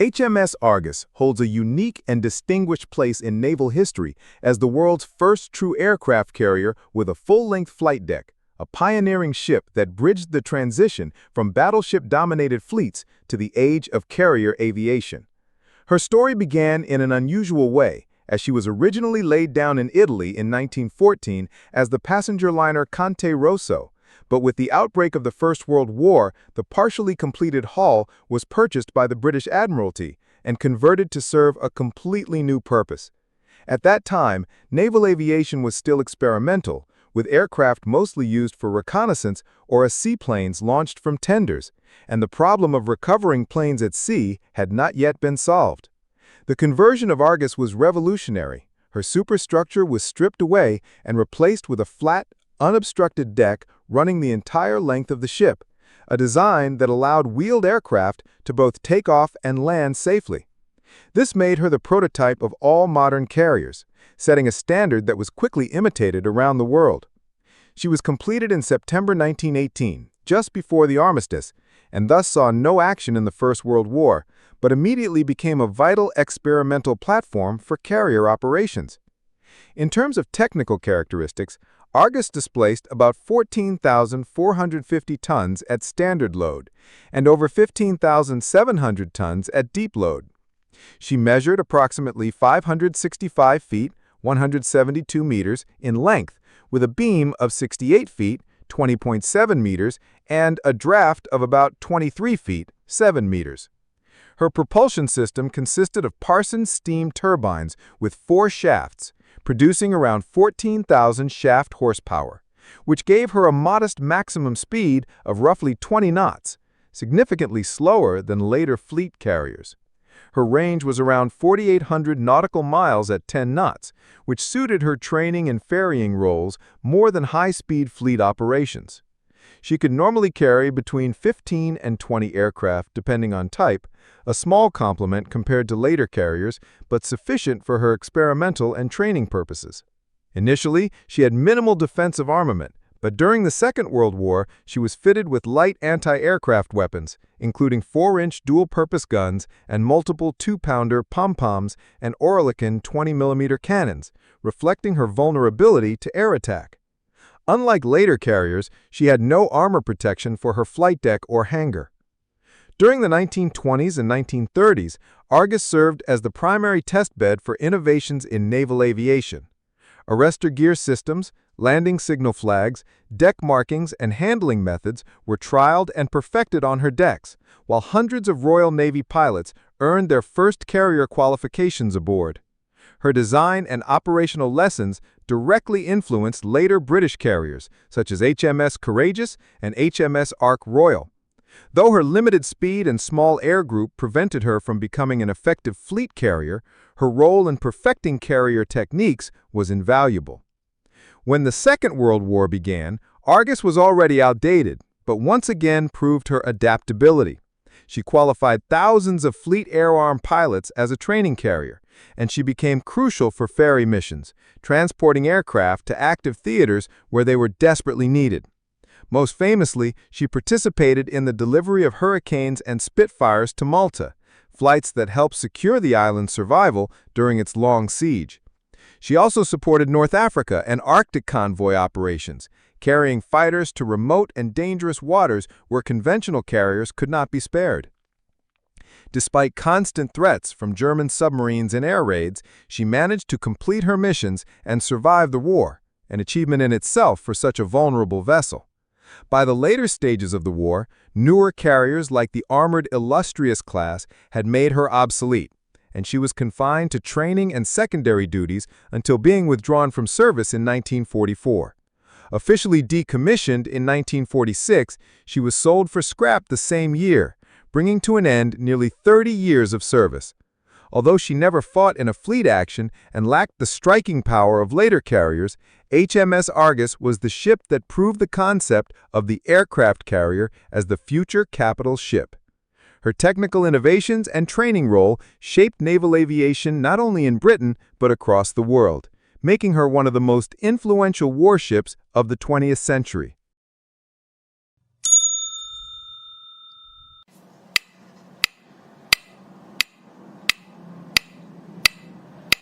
HMS Argus holds a unique and distinguished place in naval history as the world's first true aircraft carrier with a full-length flight deck, a pioneering ship that bridged the transition from battleship-dominated fleets to the age of carrier aviation. Her story began in an unusual way, as she was originally laid down in Italy in 1914 as the passenger liner Conte Rosso. But with the outbreak of the First World War, the partially completed hull was purchased by the British Admiralty and converted to serve a completely new purpose. At that time, naval aviation was still experimental, with aircraft mostly used for reconnaissance or as seaplanes launched from tenders, and the problem of recovering planes at sea had not yet been solved. The conversion of Argus was revolutionary. Her superstructure was stripped away and replaced with a flat, unobstructed deck running the entire length of the ship, a design that allowed wheeled aircraft to both take off and land safely. This made her the prototype of all modern carriers, setting a standard that was quickly imitated around the world. She was completed in September 1918, just before the armistice, and thus saw no action in the First World War, but immediately became a vital experimental platform for carrier operations. In terms of technical characteristics, Argus displaced about 14,450 tons at standard load and over 15,700 tons at deep load. She measured approximately 565 feet, 172 meters in length, with a beam of 68 feet, 20.7 meters, and a draft of about 23 feet, 7 meters. Her propulsion system consisted of Parsons steam turbines with 4 shafts, producing around 14,000 shaft horsepower, which gave her a modest maximum speed of roughly 20 knots, significantly slower than later fleet carriers. Her range was around 4,800 nautical miles at 10 knots, which suited her training and ferrying roles more than high-speed fleet operations. She could normally carry between 15 and 20 aircraft depending on type, a small complement compared to later carriers, but sufficient for her experimental and training purposes. Initially, she had minimal defensive armament, but during the Second World War, she was fitted with light anti-aircraft weapons, including 4-inch dual-purpose guns and multiple 2-pounder pom-poms and Oerlikon 20mm cannons, reflecting her vulnerability to air attack. Unlike later carriers, she had no armor protection for her flight deck or hangar. During the 1920s and 1930s, Argus served as the primary testbed for innovations in naval aviation. Arrestor gear systems, landing signal flags, deck markings, and handling methods were trialed and perfected on her decks, while hundreds of Royal Navy pilots earned their first carrier qualifications aboard. Her design and operational lessons directly influenced later British carriers, such as HMS Courageous and HMS Ark Royal. Though her limited speed and small air group prevented her from becoming an effective fleet carrier, her role in perfecting carrier techniques was invaluable. When the Second World War began, Argus was already outdated, but once again proved her adaptability. She qualified thousands of Fleet Air Arm pilots as a training carrier, and she became crucial for ferry missions, transporting aircraft to active theaters where they were desperately needed. Most famously, she participated in the delivery of Hurricanes and Spitfires to Malta, flights that helped secure the island's survival during its long siege. She also supported North Africa and Arctic convoy operations, carrying fighters to remote and dangerous waters where conventional carriers could not be spared. Despite constant threats from German submarines and air raids, she managed to complete her missions and survive the war, an achievement in itself for such a vulnerable vessel. By the later stages of the war, newer carriers like the armored Illustrious class had made her obsolete, and she was confined to training and secondary duties until being withdrawn from service in 1944. Officially decommissioned in 1946, she was sold for scrap the same year, bringing to an end nearly 30 years of service. Although she never fought in a fleet action and lacked the striking power of later carriers, HMS Argus was the ship that proved the concept of the aircraft carrier as the future capital ship. Her technical innovations and training role shaped naval aviation not only in Britain but across the world, making her one of the most influential warships of the 20th century.